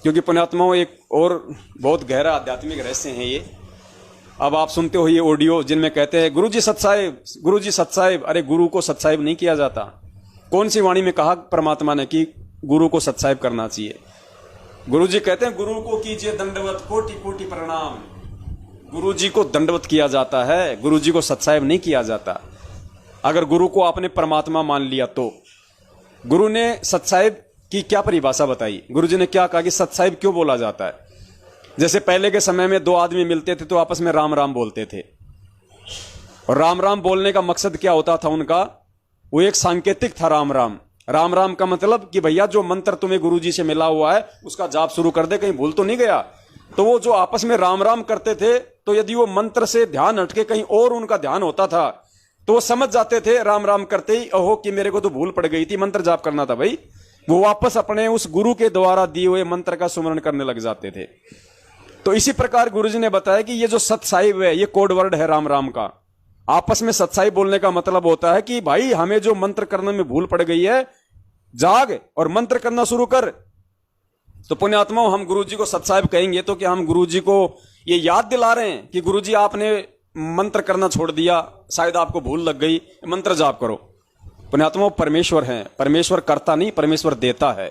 क्योंकि पुण्यात्माओं एक और बहुत गहरा आध्यात्मिक रहस्य है ये। अब आप सुनते हो ये ऑडियो जिनमें कहते हैं गुरु जी सत्साहिब, गुरु जी सत्साहिब। अरे गुरु को सत्साहिब नहीं किया जाता। कौन सी वाणी में कहा परमात्मा ने कि गुरु को सत्साहिब करना चाहिए? गुरु जी कहते हैं गुरु को कीजिए दंडवत कोटि कोटि प्रणाम। गुरु जी को दंडवत किया जाता है, गुरु जी को सत्साहिब नहीं किया जाता। अगर गुरु को आपने परमात्मा मान लिया तो गुरु ने सत्साहिब की क्या परिभाषा बताई? गुरु जी ने क्या कहा कि सत्साहिब क्यों बोला जाता है? जैसे पहले के समय में दो आदमी मिलते थे तो आपस में राम राम बोलते थे, और राम राम बोलने का मकसद क्या होता था उनका? वो एक सांकेतिक था राम राम। राम राम का मतलब कि भैया जो मंत्र तुम्हें गुरु जी से मिला हुआ है उसका जाप शुरू कर दे, कहीं भूल तो नहीं गया। तो वो जो आपस में राम राम करते थे, तो यदि वो मंत्र से ध्यान हटके कहीं और उनका ध्यान होता था तो वो समझ जाते थे राम राम करते ही, ओहो कि मेरे को तो भूल पड़ गई थी, मंत्र जाप करना था भाई। वो वापस अपने उस गुरु के द्वारा दिए हुए मंत्र का सुमरण करने लग जाते थे। तो इसी प्रकार गुरु जी ने बताया कि ये जो सत्साहिब है ये कोड वर्ड है राम राम का। आपस में सत्साहिब बोलने का मतलब होता है कि भाई हमें जो मंत्र करने में भूल पड़ गई है, जाग और मंत्र करना शुरू कर। तो पुण्यात्माओं, हम गुरु जी को सत्साहिब कहेंगे तो क्या हम गुरु जी को ये याद दिला रहे हैं कि गुरु जी आपने मंत्र करना छोड़ दिया, शायद आपको भूल लग गई, मंत्र जाप करो? पुण्यात्माओं, परमेश्वर हैं, परमेश्वर करता नहीं, परमेश्वर देता है।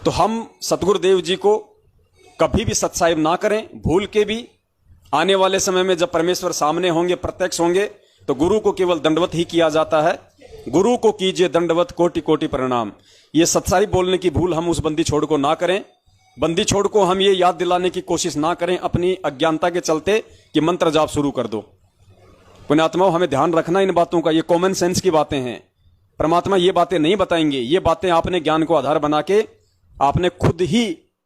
तो हम सतगुरुदेव जी को कभी भी सत्साहिब ना करें, भूल के भी। आने वाले समय में जब परमेश्वर सामने होंगे, प्रत्यक्ष होंगे, तो गुरु को केवल दंडवत ही किया जाता है। गुरु को कीजिए दंडवत कोटि कोटि प्रणाम। ये सत्साहिब बोलने की भूल हम उस बंदी छोड़ को ना करें। बंदी छोड़ को हम ये याद दिलाने की कोशिश ना करें अपनी अज्ञानता के चलते कि मंत्र जाप शुरू कर दो। पुण्यात्माओं, हमें ध्यान रखना इन बातों का, ये कॉमन सेंस की बातें हैं। परमात्मा ये बातें नहीं बताएंगे, ये बातें आपने ज्ञान को आधार बना के आपने खुद ही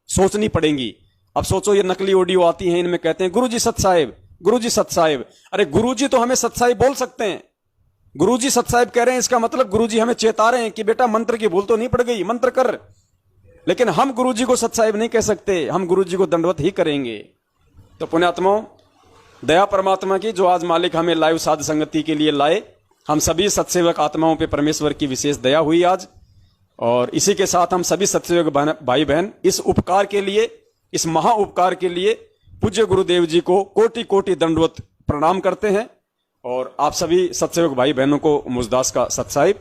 सोचनी पड़ेंगी। अब सोचो, ये नकली ऑडियो आती हैं, इनमें कहते हैं गुरु जी सत्साहिब, गुरु जी सत्साहिब। अरे गुरु जी तो हमें सत्साहिब बोल सकते हैं। गुरु जी सत्साहिब कह रहे हैं, इसका मतलब गुरु जी हमें चेता रहे हैं कि बेटा मंत्र की भूल तो नहीं पड़ गई, मंत्र कर। लेकिन हम गुरु जी को सत्साहिब नहीं कह सकते, हम गुरु जी को दंडवत ही करेंगे। तो पुण्यात्माओं, दया परमात्मा की, जो आज मालिक हमें लाइव साध संगति के लिए लाए, हम सभी सत्सेवक आत्माओं पे परमेश्वर की विशेष दया हुई आज। और इसी के साथ हम सभी सत्सेवक भाई बहन इस उपकार के लिए, इस महा उपकार के लिए पूज्य गुरुदेव जी को कोटि कोटि दंडवत प्रणाम करते हैं। और आप सभी सत्सेवक भाई बहनों को मुजदास का सत्साहिब।